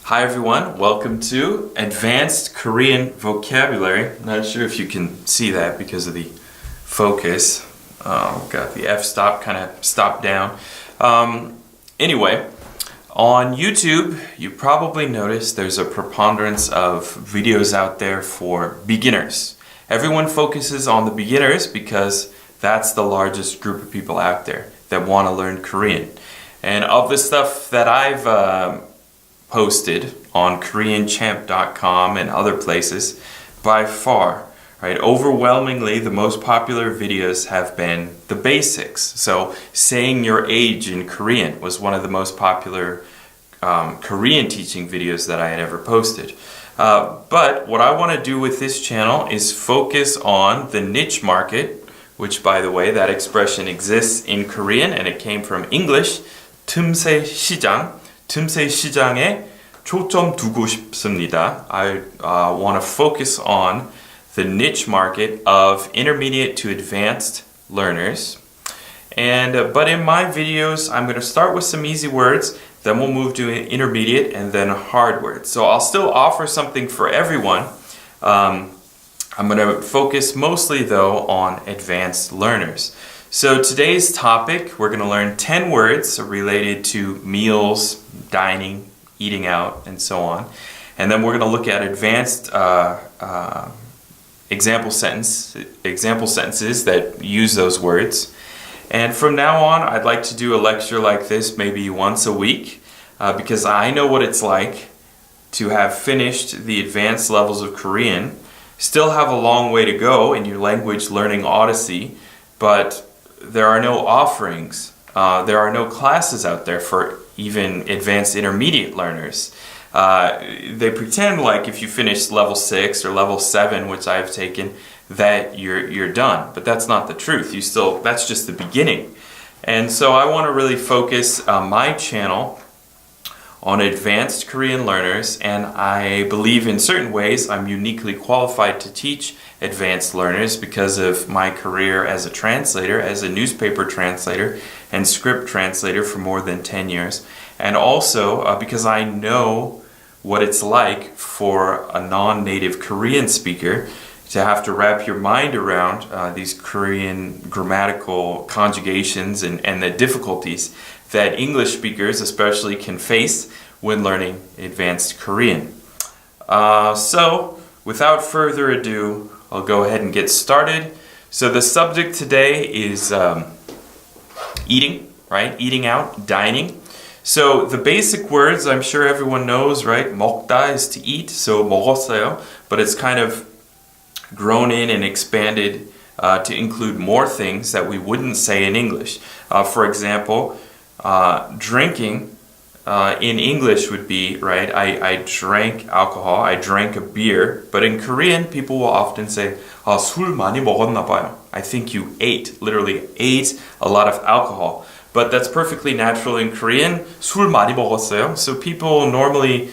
Hi everyone, welcome to Advanced Korean Vocabulary. Not sure if you can see that because of the focus. Got the f-stop kind of stopped down. Anyway, on YouTube, you probably noticed there's a preponderance of videos out there for beginners. Everyone focuses on the beginners because that's the largest group of people out there that want to learn Korean. And of the stuff that I've posted on KoreanChamp.com and other places, by far, right, overwhelmingly the most popular videos have been the basics. So saying your age in Korean was one of the most popular Korean teaching videos that I had ever posted. But what I want to do with this channel is focus on the niche market, which, by the way, that expression exists in Korean and it came from English. 틈새 시장, 틈새 시장에 초점 두고 싶습니다. I want to focus on the niche market of intermediate to advanced learners. But in my videos, I'm going to start with some easy words, then we'll move to intermediate and then hard words. So I'll still offer something for everyone. I'm going to focus mostly though on advanced learners. So today's topic, we're going to learn 10 words related to meals, dining, eating out, and so on. And then we're going to look at advanced example sentences that use those words. And from now on, I'd like to do a lecture like this maybe once a week because I know what it's like to have finished the advanced levels of Korean, still have a long way to go in your language learning odyssey, but there are no offerings, there are no classes out there for even advanced intermediate learners. They pretend like if you finish level 6 or level 7, which I've taken, that you're done. But that's not the truth. That's just the beginning. And so I want to really focus my channel on advanced Korean learners, and I believe in certain ways I'm uniquely qualified to teach advanced learners because of my career as a translator, as a newspaper translator and script translator for more than 10 years. And also because I know what it's like for a non-native Korean speaker to have to wrap your mind around these Korean grammatical conjugations and the difficulties that English speakers especially can face when learning advanced Korean. So without further ado, I'll go ahead and get started. So the subject today is eating, right? Eating out, dining. So the basic words I'm sure everyone knows, right? 먹다 is to eat, so 먹었어요, but it's kind of grown in and expanded to include more things that we wouldn't say in English. For example, drinking in English would be, right, I drank alcohol, I drank a beer, but in Korean people will often say, 술 많이 먹었나 봐요. I think you ate, literally ate a lot of alcohol. But that's perfectly natural in Korean. 술 많이 먹었어요. So people normally,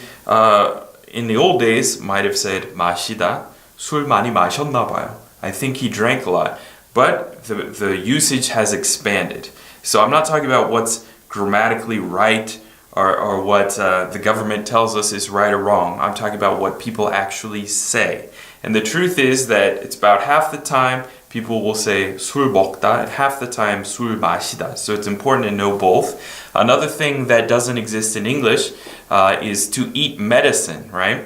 in the old days, might have said 마시다. 술 많이 마셨나 봐요. I think he drank a lot. But the usage has expanded. So I'm not talking about what's grammatically right or what the government tells us is right or wrong. I'm talking about what people actually say. And the truth is that it's about half the time people will say 술 먹다 and half the time 술 마시다. So it's important to know both. Another thing that doesn't exist in English is to eat medicine, right?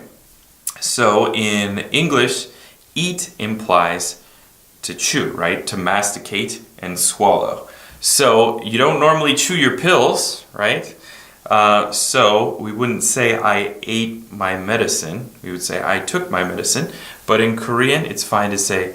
So in English, eat implies to chew, right? To masticate and swallow. So you don't normally chew your pills, right? So we wouldn't say I ate my medicine. We would say I took my medicine. But in Korean, it's fine to say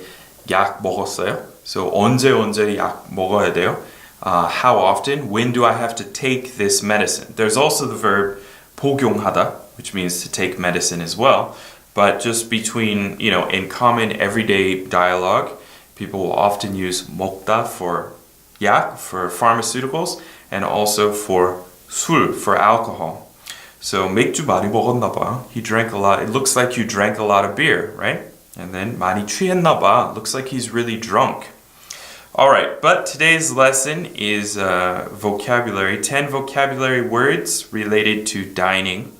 약 먹었어요. So 언제 약 먹어야 돼요? How often? When do I have to take this medicine? There's also the verb 복용하다, which means to take medicine as well. But just between, in common everyday dialogue, people will often use 먹다 for 약, for pharmaceuticals, and also for 술, for alcohol. So 맥주 많이 먹었나 봐. He drank a lot. It looks like you drank a lot of beer, right? And then 많이 취했나 봐. Looks like he's really drunk. Alright, but today's lesson is vocabulary, 10 vocabulary words related to dining.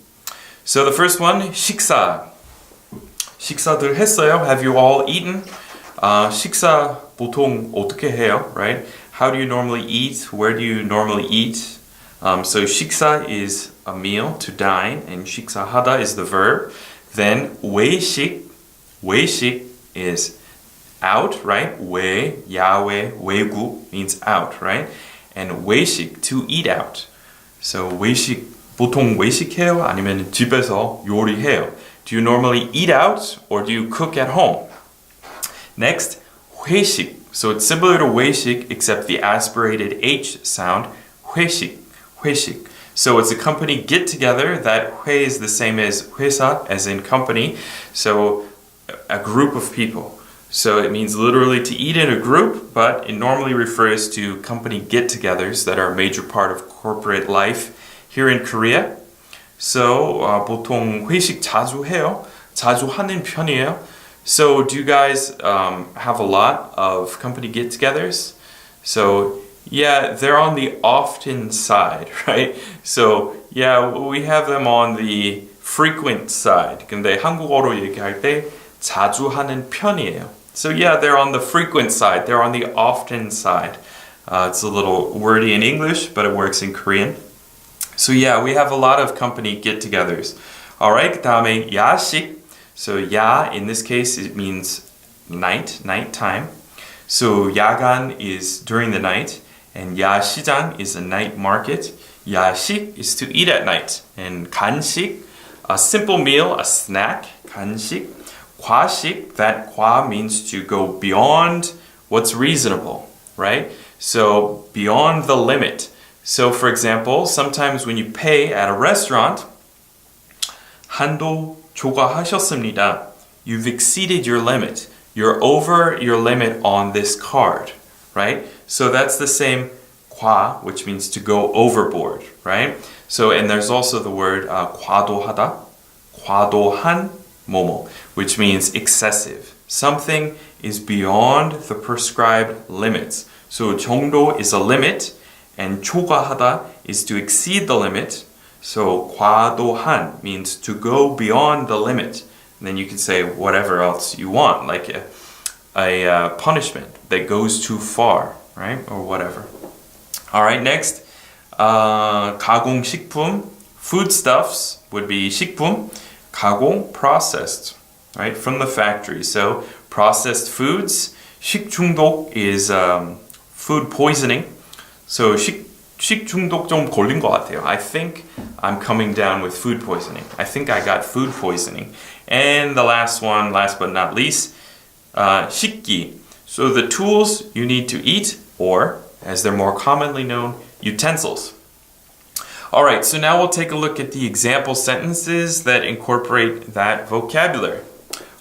So the first one, 식사. 식사들 했어요? Have you all eaten? 식사 보통 어떻게 해요, right? How do you normally eat? Where do you normally eat? So 식사 is a meal, to dine, and 식사하다 is the verb. Then 외식 is out, right? 야외, 외국 means out, right? And 외식, to eat out. So 외식, 보통 외식해요? 아니면 집에서 요리해요? Do you normally eat out or do you cook at home? Next, 회식. So it's similar to 외식 except the aspirated H sound. 회식. So it's a company get together. That 회 is the same as 회사, as in company. So a group of people. So it means literally to eat in a group, but it normally refers to company get-togethers that are a major part of corporate life here in Korea. So 보통 회식 자주 해요. 자주 하는 편이에요. So do you guys have a lot of company get-togethers? So yeah, they're on the often side, right? So yeah, we have them on the frequent side. 근데 한국어로 얘기할 때 자주 하는 편이에요. So yeah, they're on the frequent side. They're on the often side. It's a little wordy in English, but it works in Korean. So yeah, we have a lot of company get-togethers. All right, 그다음에 야식. So 야, in this case, it means nighttime. So 야간 is during the night, and 야시장 is a night market. 야식 is to eat at night, and 간식, a simple meal, a snack. 간식. 과식, that 과 means to go beyond what's reasonable, right? So beyond the limit. So for example, sometimes when you pay at a restaurant, 한도 초과하셨습니다. You've exceeded your limit. You're over your limit on this card, right? So that's the same 과, which means to go overboard, right? So, and there's also the word 과도하다, 과도한 뭐뭐, which means excessive. Something is beyond the prescribed limits. So 정도 is a limit, and 초과하다 is to exceed the limit. So 과도한 means to go beyond the limit. And then you can say whatever else you want, like a punishment that goes too far, right? Or whatever. All right, next, 가공식품, foodstuffs would be 식품. 가공, processed, right, from the factory. So processed foods. 식중독 is food poisoning. So 식중독 좀 걸린 것 같아요. I think I'm coming down with food poisoning. I think I got food poisoning. And the last one, last but not least, 식기. So the tools you need to eat, or as they're more commonly known, utensils. All right, so now we'll take a look at the example sentences that incorporate that vocabulary.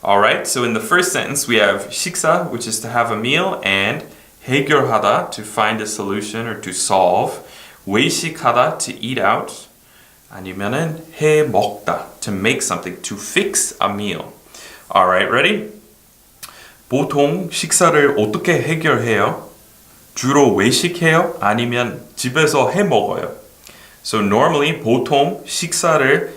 All right, so in the first sentence we have 식사, which is to have a meal, and 해결하다, to find a solution or to solve. 외식하다, to eat out. 아니면은 해 먹다, to make something, to fix a meal. All right, ready? 보통 식사를 어떻게 해결해요? 주로 외식해요? 아니면 집에서 해 먹어요? So normally 보통 식사를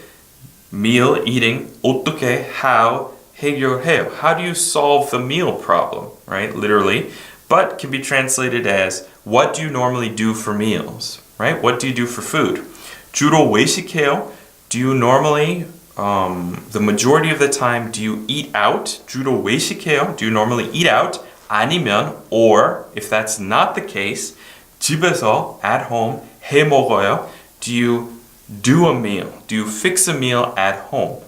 meal eating 어떻게 how 해결해요? How do you solve the meal problem, right? Literally, but can be translated as what do you normally do for meals, right? What do you do for food? 주로 외식해요? Do you normally the majority of the time do you eat out? 주로 외식해요? Do you normally eat out? 아니면 or if that's not the case, 집에서 at home 해 먹어요? Do you do a meal? Do you fix a meal at home?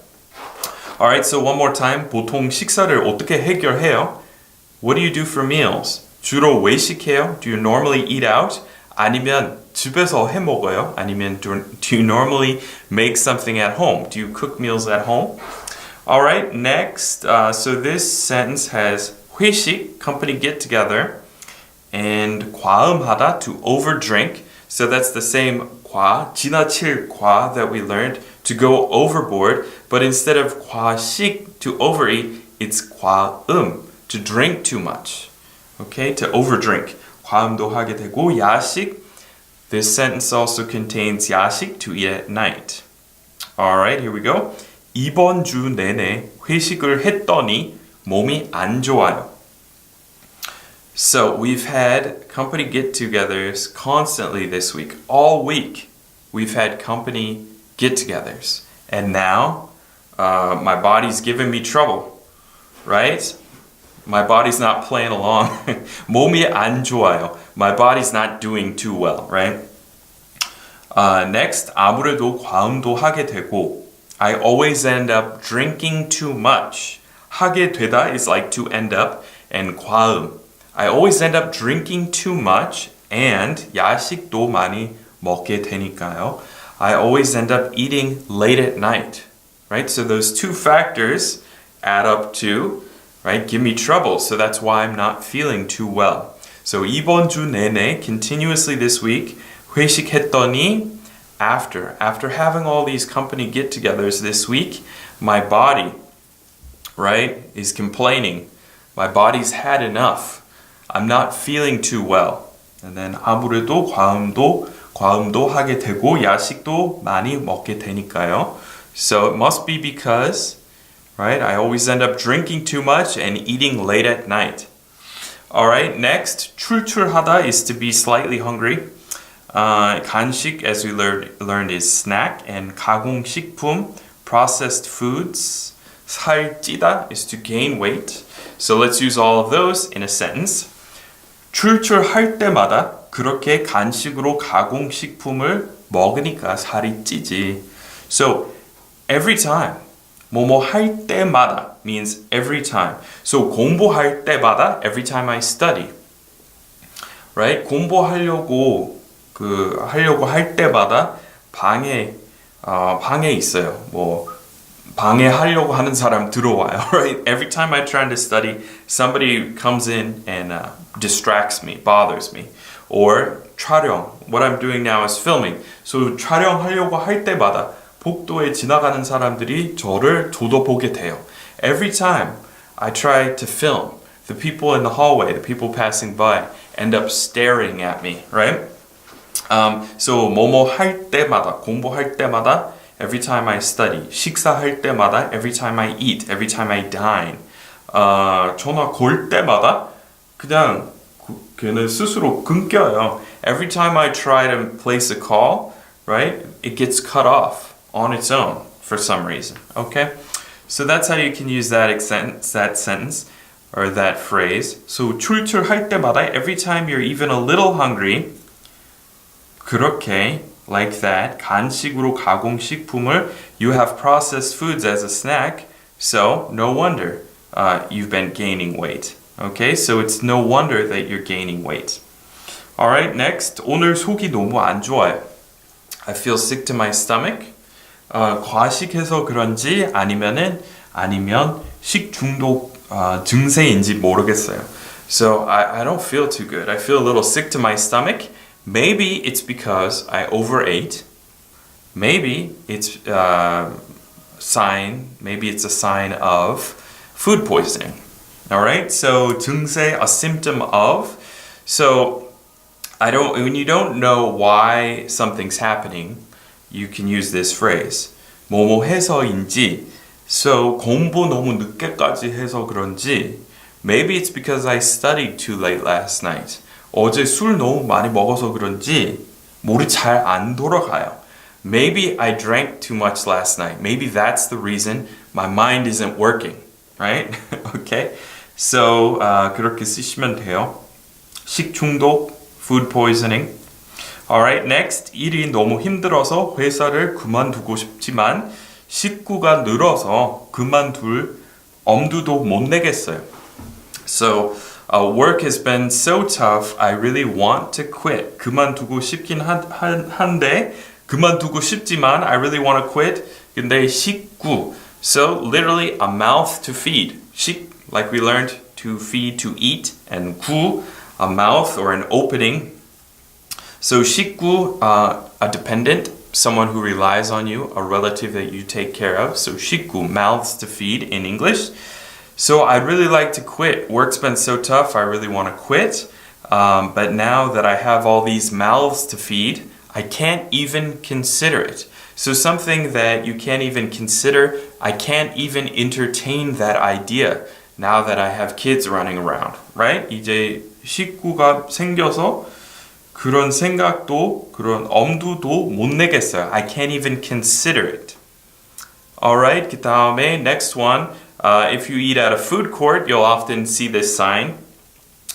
All right, so one more time. 보통 식사를 어떻게 해결해요? What do you do for meals? 주로 외식해요? Do you normally eat out? 아니면 집에서 해 먹어요? 아니면 do you normally make something at home? Do you cook meals at home? All right, next. So this sentence has 회식, company get together, and 과음하다, to overdrink. So that's the same 과, 지나칠 과 that we learned, to go overboard, but instead of 과식, to overeat, it's 과음, to drink too much. Okay, to overdrink. 과음도 하게 되고, 야식, this sentence also contains 야식, to eat at night. Alright, here we go. 이번 주 내내 회식을 했더니 몸이 안 좋아요. So we've had company get-togethers constantly this week. All week we've had company get-togethers. And now my body's giving me trouble, right? My body's not playing along. 몸이 안 좋아요. My body's not doing too well, right? Next, 아무래도 과음도 하게 되고 I always end up drinking too much. 하게 되다 is like to end up, and 과음. I always end up drinking too much, and 야식도 많이 먹게 되니까요. I always end up eating late at night, right? So those two factors add up to, right, give me trouble. So that's why I'm not feeling too well. So 이번 주 내내, continuously this week, 회식했더니 after having all these company get-togethers this week, my body, right, is complaining. My body's had enough. I'm not feeling too well. And then 아무래도 과음도 하게 되고 야식도 많이 먹게 되니까요. So it must be because, right, I always end up drinking too much and eating late at night. Alright, next, 출출하다 is to be slightly hungry. 간식, as we learned, is snack, and 가공식품, processed foods. 살찌다 is to gain weight. So let's use all of those in a sentence. 출출할 때마다 그렇게 간식으로 가공식품을 먹으니까 살이 찌지. So every time, 뭐뭐 할 때마다 means every time. So 공부할 때마다, every time I study. Right? 공부하려고 할 때마다 방에 있어요. 뭐 방해하려고 하는 사람 들어와요. Right? Every time I try to study, somebody comes in and distracts me, bothers me. Or 촬영. What I'm doing now is filming. So 촬영하려고 할 때마다 복도에 지나가는 사람들이 저를 도도보게 돼요. Every time I try to film, the people in the hallway, the people passing by, end up staring at me, right? So 뭐뭐 할 때마다, 공부할 때마다, every time I study, 식사할 때마다, every time I eat, every time I dine, 전화 걸 때마다 그냥 걔는 스스로 끊겨요. Every time I try to place a call, right, it gets cut off on its own for some reason. Okay, so that's how you can use that sentence or that phrase. So 출출할 때마다, every time you're even a little hungry, 그렇게, like that, 간식으로 가공식품을, you have processed foods as a snack, so no wonder you've been gaining weight. Okay, so it's no wonder that you're gaining weight. Alright, next, 오늘 속이 너무 안 좋아요. I feel sick to my stomach. 과식해서 그런지 아니면 식중독 증세인지 모르겠어요. So I don't feel too good. I feel a little sick to my stomach. Maybe it's because I overate. Maybe it's a sign of food poisoning. All right? So 증세, a symptom of. So when you don't know why something's happening, you can use this phrase. 뭐뭐 해서인지. So 공부 너무 늦게까지 해서 그런지. Maybe it's because I studied too late last night. 어제 술 너무 많이 먹어서 그런지 머리 잘 안 돌아가요. Maybe I drank too much last night. Maybe that's the reason my mind isn't working. Right? Okay? So 그렇게 쓰시면 돼요. 식중독, food poisoning. Alright, next. 일이 너무 힘들어서 회사를 그만두고 싶지만 식구가 늘어서 그만둘 엄두도 못 내겠어요. So work has been so tough, I really want to quit. 그만두고 싶긴 한데, 그만두고 싶지만, I really want to quit. 근데 식구. So literally a mouth to feed. 식, like we learned, to feed, to eat. And 구, a mouth or an opening. So 식구, a dependent, someone who relies on you, a relative that you take care of. So 식구, mouths to feed in English. So I'd really like to quit. Work's been so tough, I really want to quit. But now that I have all these mouths to feed, I can't even consider it. So something that you can't even consider, I can't even entertain that idea now that I have kids running around, right? 이제 식구가 생겨서 그런 생각도 그런 엄두도 못 내겠어요. I can't even consider it. Alright, 그 다음에 next one. If you eat at a food court, you'll often see this sign.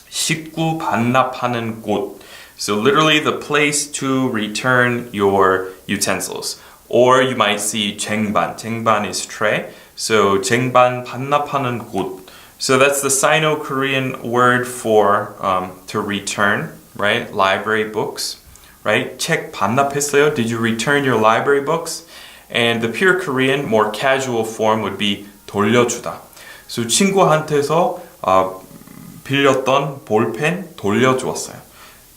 식구 반납하는 곳. So literally the place to return your utensils. Or you might see 쟁반. 쟁반 is tray. So 쟁반 반납하는 곳. So that's the Sino-Korean word for to return, right? Library books, right? 책 반납했어요? Did you return your library books? And the pure Korean, more casual form would be 돌려주다. So 친구한테서 빌렸던 볼펜 돌려주었어요.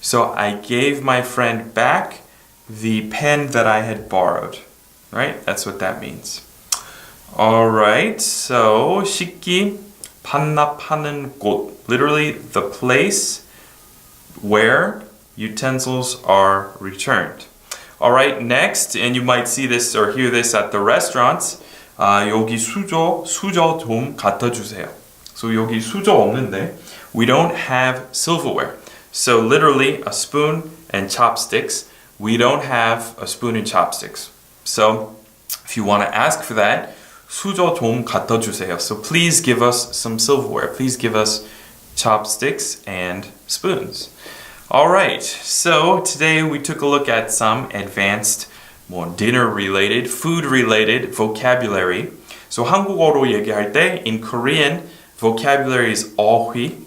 So I gave my friend back the pen that I had borrowed, right? That's what that means. All right, so 식기 반납하는 곳, literally the place where utensils are returned. All right, next, and you might see this or hear this at the restaurants. 여기 수저 좀 갖다 주세요. So 여기 수저 없는데 we don't have silverware. So literally a spoon and chopsticks. We don't have a spoon and chopsticks. So if you want to ask for that, 수저 좀 갖다 주세요. So please give us some silverware. Please give us chopsticks and spoons. All right, so today we took a look at some advanced, more dinner-related, food-related vocabulary. So 한국어로 얘기할 때, in Korean, vocabulary is 어휘,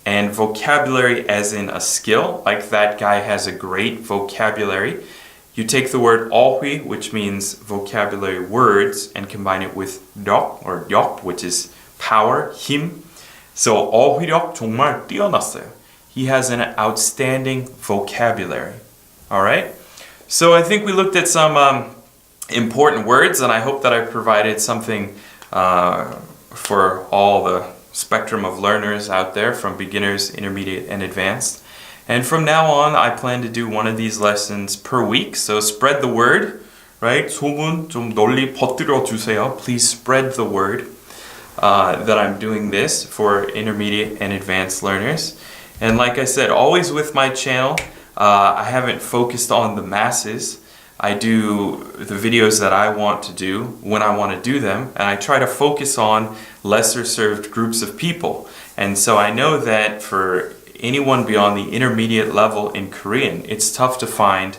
and vocabulary as in a skill, like that guy has a great vocabulary. You take the word 어휘, which means vocabulary words, and combine it with 력, or 역, which is power, 힘. So 어휘력 정말 뛰어났어요. He has an outstanding vocabulary. All right? So I think we looked at some important words, and I hope that I provided something for all the spectrum of learners out there, from beginners, intermediate, and advanced. And from now on, I plan to do one of these lessons per week. So spread the word, right? 소문 좀 널리 퍼뜨려 주세요. Please spread the word that I'm doing this for intermediate and advanced learners. And like I said, always with my channel, I haven't focused on the masses. I do the videos that I want to do when I want to do them, and I try to focus on lesser served groups of people. And so I know that for anyone beyond the intermediate level in Korean, it's tough to find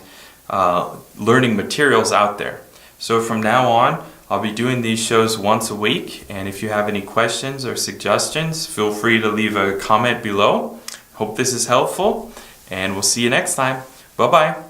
learning materials out there. So from now on, I'll be doing these shows once a week, and if you have any questions or suggestions, feel free to leave a comment below. Hope this is helpful, and we'll see you next time. Bye-bye.